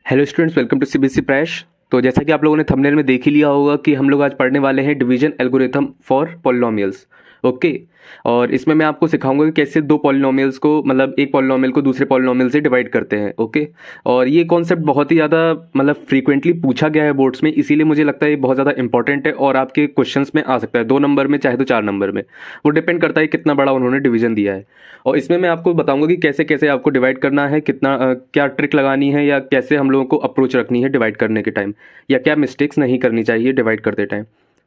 Hello students, welcome to CBSE press. तो जैसा कि आप लोगों ने थंबनेल में देख ही लिया होगा कि हम लोग आज पढ़ने वाले हैं division algorithm for polynomials. Okay. और इसमें मैं आपको सिखाऊंगा कि कैसे दो पॉलिनोमियल्स को मतलब एक पॉलिनोमियल को दूसरे पॉलिनोमियल से डिवाइड करते हैं। ओके। और ये कॉन्सेप्ट बहुत ही ज़्यादा मतलब फ्रीक्वेंटली पूछा गया है बोर्ड्स में, इसीलिए मुझे लगता है ये बहुत ज़्यादा इंपॉर्टेंट है और आपके क्वेश्चंस में आ सकता है 2 नंबर में चाहे तो 4 नंबर में। वो डिपेंड करता है कितना बड़ा उन्होंने डिवीजन दिया है। और इसमें मैं आपको बताऊंगा कि कैसे कैसे आपको डिवाइड करना है, कितना क्या ट्रिक लगानी है या कैसे हम लोगों को अप्रोच रखनी है डिवाइड करने के टाइम, या क्या मिस्टेक्स नहीं करनी चाहिए डिवाइड करते time.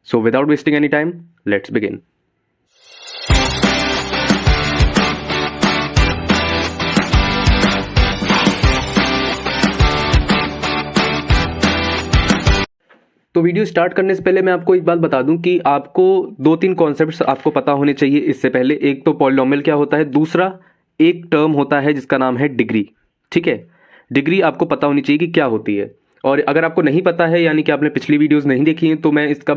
So without wasting any time, let's begin. तो वीडियो स्टार्ट करने से पहले मैं आपको एक बात बता दूं कि आपको 2-3 कॉन्सेप्ट्स आपको पता होने चाहिए इससे पहले। एक तो पॉलिनोमियल क्या होता है, दूसरा एक टर्म होता है जिसका नाम है डिग्री। ठीक है, डिग्री आपको पता होनी चाहिए कि क्या होती है। और अगर आपको नहीं पता है, यानी कि आपने पिछली वीडियोस नहीं देखी हैं, तो मैं इसका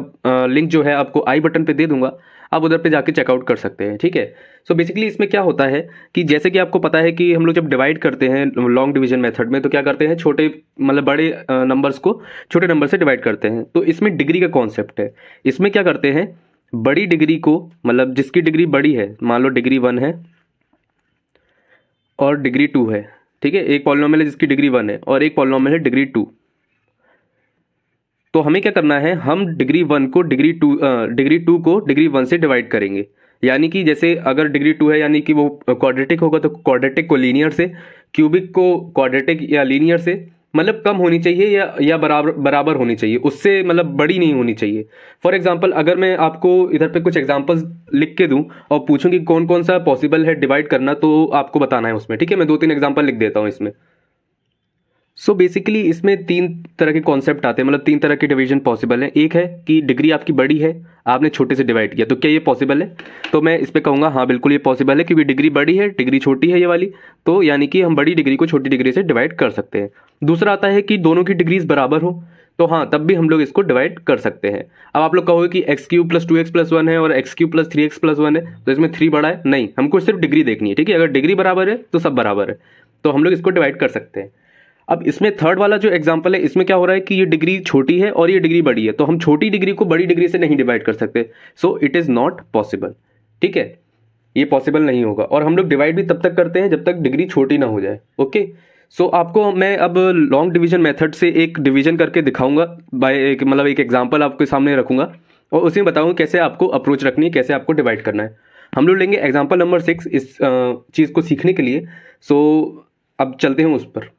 लिंक जो है आपको आई बटन पे दे दूंगा, आप उधर पे जाके चेकआउट कर सकते हैं। ठीक है। सो बेसिकली इसमें क्या होता है कि जैसे कि आपको पता है कि हम लोग जब डिवाइड करते हैं लॉन्ग डिवीजन मेथड में, तो क्या करते हैं, छोटे मतलब बड़े नंबर्स को छोटे नंबर से डिवाइड करते हैं। तो इसमें डिग्री का कॉन्सेप्ट है। इसमें क्या करते हैं, बड़ी डिग्री को मतलब जिसकी डिग्री बड़ी है, मान लो डिग्री 1 है और डिग्री 2 है। ठीक है, एक पॉलिनोमियल है जिसकी डिग्री 1 है और एक पॉलिनोमियल है डिग्री 2। तो हमें क्या करना है, हम डिग्री 1 को डिग्री 2 को डिग्री 1 से डिवाइड करेंगे। यानी कि जैसे अगर डिग्री 2 है यानी कि वो क्वाड्रेटिक होगा, तो क्वाड्रेटिक को लीनियर से, क्यूबिक को क्वाड्रेटिक या लीनियर से, मतलब कम होनी चाहिए या बराबर बराबर होनी चाहिए, उससे मतलब बड़ी नहीं होनी चाहिए। फॉर एग्जांपल अगर मैं आपको इधर पे कुछ एग्जांपल्स लिख के दूं और पूछूं कि कौन कौन सा पॉसिबल है डिवाइड करना, तो आपको बताना है उसमें। ठीक है, मैं 2-3 एग्जांपल लिख देता हूं इसमें। सो बेसिकली इसमें 3 तरह के कॉन्सेप्ट आते हैं, मतलब 3 तरह के डिवीजन पॉसिबल है। एक है कि डिग्री आपकी बड़ी है, आपने छोटे से डिवाइड किया, तो क्या ये पॉसिबल है? तो मैं इस पे कहूँगा हाँ बिल्कुल ये पॉसिबल है, क्योंकि डिग्री बड़ी है, डिग्री छोटी है ये वाली, तो यानी कि हम बड़ी डिग्री को छोटी डिग्री से डिवाइड कर सकते हैं। दूसरा आता है कि दोनों की डिग्रीज बराबर हो, तो हाँ तब भी हम लोग इसको डिवाइड कर सकते हैं। अब आप लोग कहोगे कि x³ + 2x + 1 है और x³ + 3x + 1 है, तो इसमें 3 बड़ा है। नहीं, हमको सिर्फ डिग्री देखनी है। ठीक है, अगर डिग्री बराबर है तो सब बराबर है, तो हम लोग इसको डिवाइड कर सकते हैं। अब इसमें थर्ड वाला जो एग्जांपल है, इसमें क्या हो रहा है कि ये डिग्री छोटी है और ये डिग्री बड़ी है, तो हम छोटी डिग्री को बड़ी डिग्री से नहीं डिवाइड कर सकते। So it is not possible. ठीक है, ये पॉसिबल नहीं होगा। और हम लोग डिवाइड भी तब तक करते हैं जब तक डिग्री छोटी ना हो जाए। ओके। सो आपको मैं अब लॉन्ग डिवीजन मेथड से एक डिवीजन करके दिखाऊंगा, बाय एक मतलब एक एग्जाम्पल आपके सामने रखूंगा और उसी में बताऊंगा कैसे आपको अप्रोच रखनी है, कैसे आपको डिवाइड करना है। हम लोग लेंगे एग्जाम्पल नंबर 6 इस चीज़ को सीखने के लिए। सो अब चलते हैं उस पर।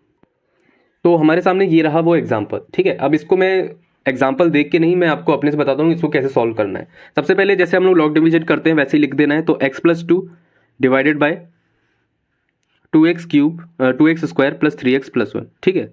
तो हमारे सामने ये रहा वो एग्जाम्पल। ठीक है, अब इसको मैं एग्जाम्पल देख के नहीं, मैं आपको अपने से बताता हूँ इसको कैसे सॉल्व करना है। सबसे पहले जैसे हम लोग लॉग डिवीजन करते हैं वैसे ही लिख देना है। तो x + 2 divided by 2x³ 2x² + 3x + 1। ठीक है,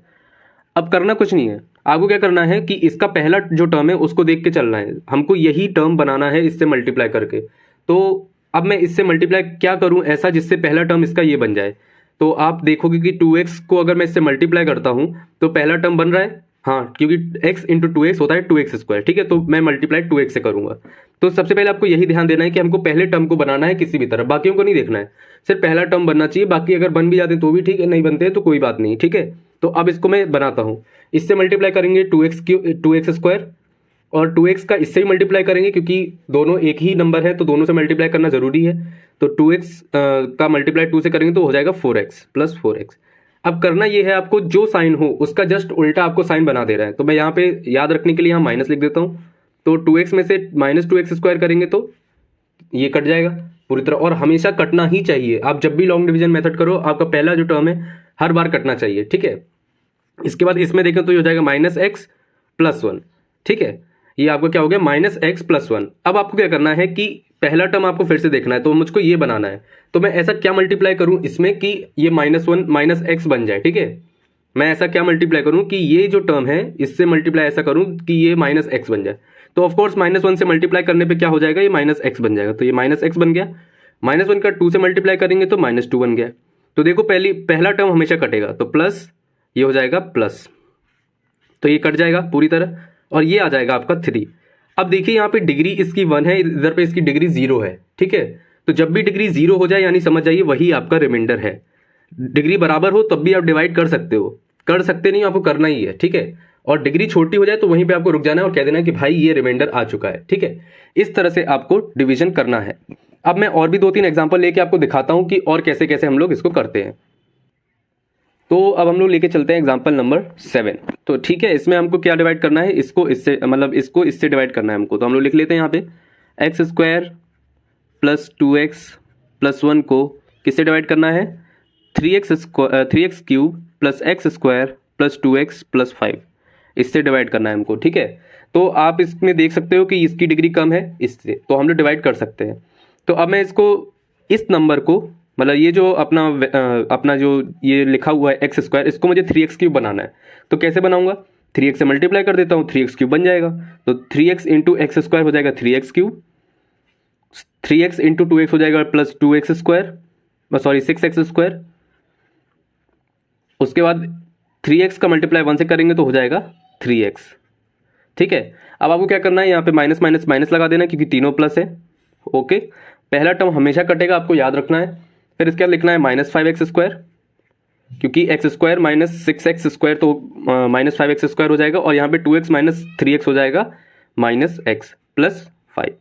अब करना कुछ नहीं है, आपको क्या करना है कि इसका पहला जो टर्म है उसको देख के चलना है। हमको यही टर्म बनाना है इससे मल्टीप्लाई करके। तो अब मैं इससे मल्टीप्लाई क्या करूं ऐसा जिससे पहला टर्म इसका ये बन जाए। तो आप देखोगे कि 2x को अगर मैं इससे मल्टीप्लाई करता हूं तो पहला टर्म बन रहा है, हाँ, क्योंकि x × 2x होता है 2x²। ठीक है, तो मैं मल्टीप्लाई 2x से करूंगा। तो सबसे पहले आपको यही ध्यान देना है कि हमको पहले टर्म को बनाना है किसी भी तरह, बाकियों को नहीं देखना है, सिर्फ पहला टर्म बनना चाहिए। बाकी अगर बन भी जाते हैं तो भी ठीक है, नहीं बनते हैं तो कोई बात नहीं। ठीक है, तो अब इसको मैं बनाता हूँ। इससे मल्टीप्लाई करेंगे 2x² और 2x का इससे ही मल्टीप्लाई करेंगे, क्योंकि दोनों एक ही नंबर है तो दोनों से मल्टीप्लाई करना जरूरी है। तो 2x का मल्टीप्लाई 2 से करेंगे तो हो जाएगा 4x + 4x। अब करना ये है, आपको जो साइन हो उसका जस्ट उल्टा आपको साइन बना दे रहा है। तो मैं यहाँ पे याद रखने के लिए यहाँ माइनस लिख देता हूँ। तो 2x में से -2x² करेंगे तो ये कट जाएगा पूरी तरह, और हमेशा कटना ही चाहिए। आप जब भी लॉन्ग डिवीजन मेथड करो, आपका पहला जो टर्म है हर बार कटना चाहिए। ठीक है, इसके बाद इसमें देखें तो ये हो जाएगा -x + 1। ठीक है, ये आपको क्या हो गया, -x + 1। अब आपको क्या करना है कि पहला टर्म आपको फिर से देखना है, तो मुझको ये बनाना है। तो मैं ऐसा क्या मल्टीप्लाई करूं इसमें कि ये -1 -x बन जाए। ठीक है, मैं ऐसा क्या मल्टीप्लाई करूं कि ये जो टर्म है इससे मल्टीप्लाई ऐसा करूं कि ये -x बन जाए। तो ऑफकोर्स -1 से मल्टीप्लाई करने पे क्या हो जाएगा, ये -x बन जाएगा। तो ये -x बन गया। -1 का 2 से मल्टीप्लाई करेंगे तो -2 बन गया। तो देखो पहला टर्म हमेशा कटेगा, तो प्लस ये हो जाएगा प्लस, तो ये कट जाएगा पूरी तरह और ये आ जाएगा आपका 3। अब देखिए यहाँ पे डिग्री इसकी 1 है, इधर पे इसकी डिग्री 0 है। ठीक है, तो जब भी डिग्री 0 हो जाए यानी समझ जाइए वही आपका रिमाइंडर है। डिग्री बराबर हो तब भी आप डिवाइड कर सकते हो, कर सकते नहीं, आपको करना ही है, ठीक है। और डिग्री छोटी हो जाए तो वहीं पे आपको रुक जाना है और कह देना है कि भाई ये रिमाइंडर आ चुका है, ठीक है। इस तरह से आपको डिवीजन करना है। अब मैं और भी 2-3 एग्जांपल लेके आपको दिखाता हूं कि और कैसे कैसे हम लोग इसको करते हैं। तो अब हम लोग लेके चलते हैं एग्जांपल नंबर 7। तो ठीक है, इसमें हमको क्या डिवाइड करना है, इसको इससे, मतलब इसको इससे डिवाइड करना है हमको। तो हम लोग लिख लेते हैं यहाँ पे x square plus 2x plus 1 को किससे डिवाइड करना है, 3x cube plus x square plus 2x plus 5, इससे डिवाइड करना है हमको, ठीक है। तो आप इसमें देख सकते हो कि इसकी डिग्री कम है इससे, तो हम लोग डिवाइड कर सकते हैं। तो अब मैं इसको, इस नंबर को, मतलब ये जो अपना जो ये लिखा हुआ है एक्स स्क्वायर, इसको मुझे 3x क्यूब बनाना है। तो कैसे बनाऊंगा, 3x से मल्टीप्लाई कर देता हूँ, 3x क्यूब बन जाएगा। तो 3x इंटू एक्स स्क्वायर हो जाएगा 3x cube, 3x into 2x हो जाएगा plus 2x square, sorry 6x square. उसके बाद 3x का मल्टीप्लाई 1 से करेंगे तो हो जाएगा 3x, ठीक है। अब आपको क्या करना है, यहाँ पे माइनस माइनस माइनस लगा देना क्योंकि तीनों प्लस है, ओके। पहला टर्म हमेशा कटेगा, आपको याद रखना है। फिर इसके बाद लिखना है माइनस 5x स्क्वायर, क्योंकि x square minus 6x square तो माइनस 5x स्क्वायर हो जाएगा, और यहाँ पे 2x माइनस 3x हो जाएगा माइनस x प्लस 5,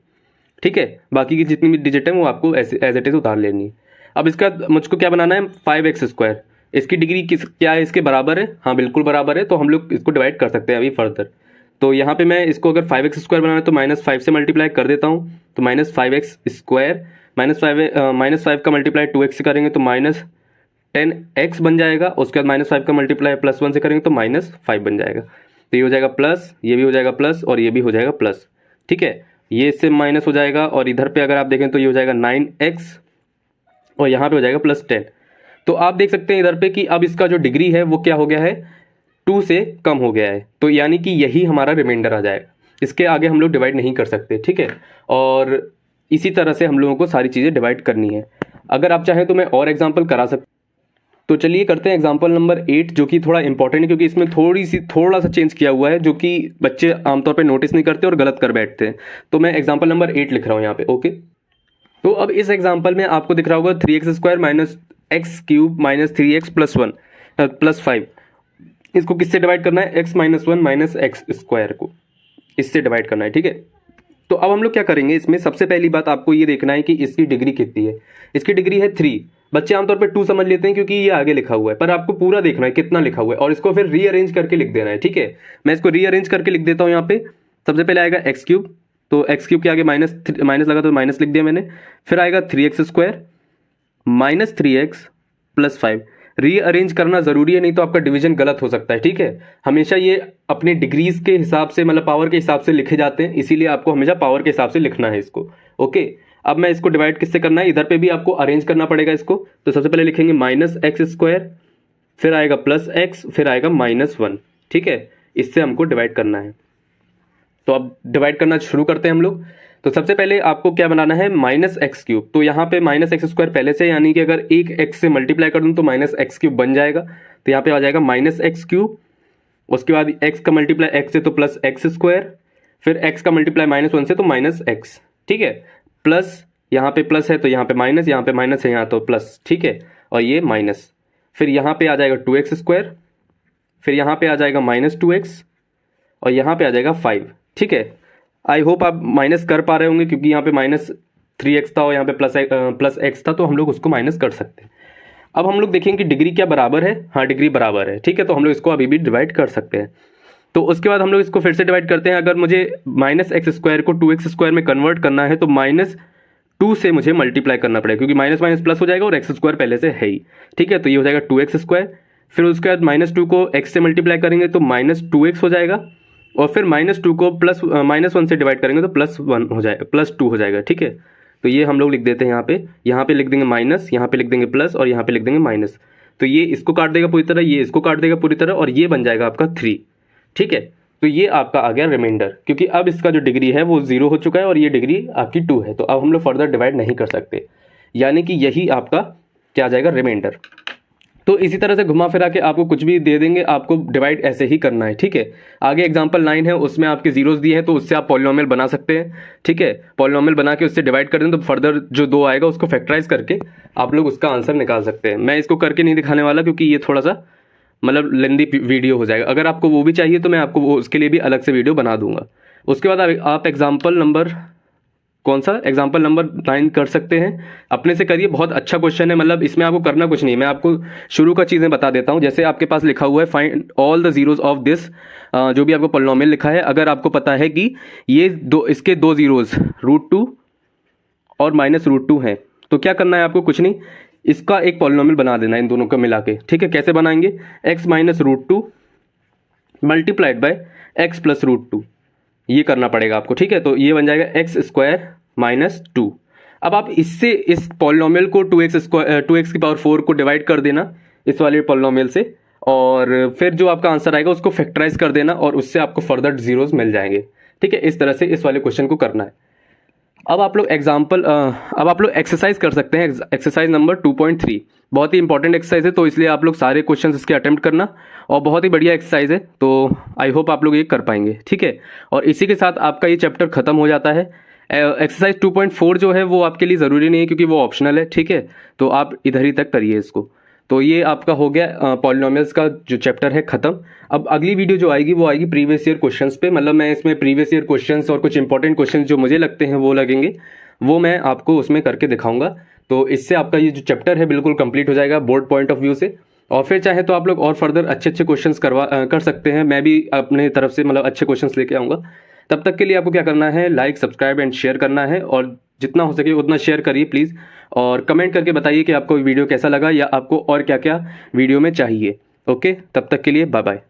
ठीक है। बाकी की जितनी भी डिजिट है वो आपको एज इट इज उतार लेनी है। अब इसका मुझको क्या बनाना है, 5x स्क्वायर, इसकी डिग्री क्या है, इसके बराबर है, हाँ बिल्कुल बराबर है। तो हम लोग इसको डिवाइड कर सकते हैं अभी फर्दर। तो यहाँ पे मैं इसको अगर 5x स्क्वायर बनाना है तो -5 से मल्टीप्लाई कर देता हूँ, तो -5x स्क्वायर, -5 का मल्टीप्लाई 2x से करेंगे तो -10x बन जाएगा। उसके बाद -5 का मल्टीप्लाई +1 से करेंगे तो -5 बन जाएगा। तो ये हो जाएगा प्लस, ये भी हो जाएगा प्लस, और ये भी हो जाएगा प्लस, ठीक है। ये इससे माइनस हो जाएगा, और इधर पे अगर आप देखें तो ये हो जाएगा 9x, और यहाँ पे हो जाएगा +10। तो आप देख सकते हैं इधर पे कि अब इसका जो डिग्री है वो क्या हो गया है, 2 से कम हो गया है। तो यानी कि यही हमारा रिमाइंडर आ जाएगा, इसके आगे हम लोग डिवाइड नहीं कर सकते, ठीक है। और इसी तरह से हम लोगों को सारी चीज़ें डिवाइड करनी है। अगर आप चाहें तो मैं और एग्जाम्पल करा सकता। तो चलिए करते हैं एग्जाम्पल नंबर 8, जो कि थोड़ा इंपॉर्टेंट है क्योंकि इसमें थोड़ा सा चेंज किया हुआ है, जो कि बच्चे आमतौर पर नोटिस नहीं करते और गलत कर बैठते हैं। तो मैं एग्जाम्पल नंबर 8 लिख रहा हूँ यहाँ पे, ओके। तो अब इस एग्जाम्पल में आपको दिख रहा होगा 3x square minus x cube minus 3x plus 1 plus 5, इसको किससे डिवाइड करना है, x minus 1 minus x square को, इससे डिवाइड करना है, ठीक है। तो अब हम लोग क्या करेंगे, इसमें सबसे पहली बात आपको ये देखना है कि इसकी डिग्री कितनी है। इसकी डिग्री है 3। बच्चे आमतौर पर 2 समझ लेते हैं क्योंकि ये आगे लिखा हुआ है, पर आपको पूरा देखना है कितना लिखा हुआ है, और इसको फिर रीअरेंज करके लिख देना है, ठीक है। मैं इसको रीअरेंज करके लिख देता हूँ। यहाँ पे सबसे पहले आएगा एक्स क्यूब, तो एक्स क्यूब के आगे माइनस लगा तो माइनस लिख दिया मैंने। फिर आएगा 3x square minus 3x plus 5। Rearrange करना जरूरी है, नहीं तो आपका डिवीजन गलत हो सकता है, ठीक है। हमेशा ये अपने डिग्रीज के हिसाब से, मतलब पावर के हिसाब से लिखे जाते हैं, इसीलिए आपको हमेशा पावर के हिसाब से लिखना है इसको, ओके। अब मैं इसको डिवाइड किससे करना है, इधर पे भी आपको अरेंज करना पड़ेगा इसको। तो सबसे पहले लिखेंगे माइनस एक्स स्क्वायर, फिर आएगा प्लस एक्स, फिर आएगा -1, ठीक है। इससे हमको डिवाइड करना है। तो अब डिवाइड करना शुरू करते हैं हम लोग। तो सबसे पहले आपको क्या बनाना है, -x क्यूब। तो यहाँ पे -x स्क्वायर पहले से, यानी कि अगर एक x से मल्टीप्लाई कर दूँ तो -x क्यूब बन जाएगा। तो यहाँ पे आ जाएगा -x क्यूब। उसके बाद x का मल्टीप्लाई x से तो प्लस एक्स स्क्वायर, फिर x का मल्टीप्लाई -1 से तो -x, ठीक है। प्लस यहाँ पे प्लस है तो यहाँ पे माइनस, यहाँ पे माइनस है यहाँ तो प्लस, ठीक है। और ये माइनस, फिर यहाँ पे आ जाएगा 2x स्क्वायर, फिर यहाँ पे आ जाएगा -2x, और यहाँ पे आ जाएगा 5, ठीक है। आई होप आप माइनस कर पा रहे होंगे क्योंकि यहाँ पे -3x था और यहाँ पे प्लस x था, तो हम लोग उसको माइनस कर सकते हैं। अब हम लोग देखेंगे कि डिग्री क्या बराबर है, हाँ डिग्री बराबर है, ठीक है। तो हम लोग इसको अभी भी डिवाइड कर सकते हैं। तो उसके बाद हम लोग इसको फिर से डिवाइड करते हैं। अगर मुझे -x स्क्वायर को 2x स्क्वायर में कन्वर्ट करना है तो -2 से मुझे मल्टीप्लाई करना पड़ेगा, क्योंकि माइनस माइनस प्लस हो जाएगा और x स्क्वायर पहले से है ही, ठीक है। तो ये हो जाएगा 2x स्क्वायर। फिर उसके बाद -2 को x से मल्टीप्लाई करेंगे तो -2x हो जाएगा, और फिर -2 को -1 से डिवाइड करेंगे तो +1 हो जाएगा, +2 हो जाएगा, ठीक है। तो ये हम लोग लिख देते हैं यहाँ पे लिख देंगे माइनस, यहाँ पे लिख देंगे प्लस, और यहाँ पे लिख देंगे माइनस। तो ये इसको काट देगा पूरी तरह, ये इसको काट देगा पूरी तरह, और ये बन जाएगा आपका 3, ठीक है। तो ये आपका आ गया रिमाइंडर, क्योंकि अब इसका जो डिग्री है वो 0 हो चुका है और ये डिग्री आपकी 2 है। तो अब हम लोग फर्दर डिवाइड नहीं कर सकते, यानी कि यही आपका क्या आ जाएगा, रिमाइंडर। तो इसी तरह से घुमा फिरा के आपको कुछ भी दे देंगे, आपको डिवाइड ऐसे ही करना है, ठीक है। आगे एग्जांपल 9 है, उसमें आपके जीरोस दिए हैं, तो उससे आप पॉलिनोमियल बना सकते हैं, ठीक है। पॉलिनोमियल बना के उससे डिवाइड कर दें तो फर्दर जो 2 आएगा उसको फैक्टराइज करके आप लोग उसका आंसर निकाल सकते हैं। मैं इसको करके नहीं दिखाने वाला क्योंकि ये थोड़ा सा मतलब लेंदी वीडियो हो जाएगा। अगर आपको वो भी चाहिए तो मैं आपको वो उसके लिए भी अलग से वीडियो बना दूंगा। उसके बाद आप एग्जाम्पल नंबर कौन सा एग्जाम्पल नंबर 9 कर सकते हैं, अपने से करिए। बहुत अच्छा क्वेश्चन है, मतलब इसमें आपको करना कुछ नहीं है, मैं आपको शुरू का चीज़ें बता देता हूँ। जैसे आपके पास लिखा हुआ है find all the zeros of this, जो भी आपको पॉलिनोमियल लिखा है, अगर आपको पता है कि ये इसके 2 जीरोज √2 और -√2 हैं, तो क्या करना है आपको, कुछ नहीं, इसका एक पॉलिनोमियल बना देना है इन दोनों को मिला के। ठीक है, कैसे बनाएंगे, x -√2 मल्टीप्लाइड बाय x + √2, ये करना पड़ेगा आपको। ठीक है, तो ये बन जाएगा x² - 2। अब आप इससे इस पॉलिनोमियल को 2x⁴ को डिवाइड कर देना इस वाले पॉलिनोमियल से, और फिर जो आपका आंसर आएगा उसको फैक्टराइज कर देना, और उससे आपको फर्दर जीरोज मिल जाएंगे। ठीक है, इस तरह से इस वाले क्वेश्चन को करना है। अब आप लोग एक्सरसाइज कर सकते हैं, एक्सरसाइज नंबर 2.3 बहुत ही इंपॉर्टेंट एक्सरसाइज है, तो इसलिए आप लोग सारे क्वेश्चंस इसके अटेम्प्ट करना, और बहुत ही बढ़िया एक्सरसाइज है, तो आई होप आप लोग ये कर पाएंगे। ठीक है, और इसी के साथ आपका ये चैप्टर खत्म हो जाता है। एक्सरसाइज 2.4 जो है वो आपके लिए ज़रूरी नहीं है, क्योंकि वो ऑप्शनल है। ठीक है, तो आप इधर ही तक करिए इसको। तो ये आपका हो गया पॉलिनोमियल्स का जो चैप्टर है ख़त्म। अब अगली वीडियो जो आएगी वो आएगी प्रीवियस ईयर क्वेश्चंस पे, मतलब मैं इसमें प्रीवियस ईयर क्वेश्चंस और कुछ इंपॉर्टेंट क्वेश्चंस जो मुझे लगते हैं वो लगेंगे, वो मैं आपको उसमें करके दिखाऊंगा। तो इससे आपका ये जो चैप्टर है बिल्कुल कंप्लीट हो जाएगा बोर्ड पॉइंट ऑफ व्यू से। और फिर चाहे तो आप लोग और फर्दर अच्छे अच्छे क्वेश्चंस कर सकते हैं, मैं भी अपने तरफ से मतलब अच्छे क्वेश्चंस लेके आऊँगा। तब तक के लिए आपको क्या करना है, लाइक, सब्सक्राइब एंड शेयर करना है, और जितना हो सके उतना शेयर करिए प्लीज़, और कमेंट करके बताइए कि आपको वीडियो कैसा लगा या आपको और क्या क्या वीडियो में चाहिए। ओके, तब तक के लिए बाय बाय।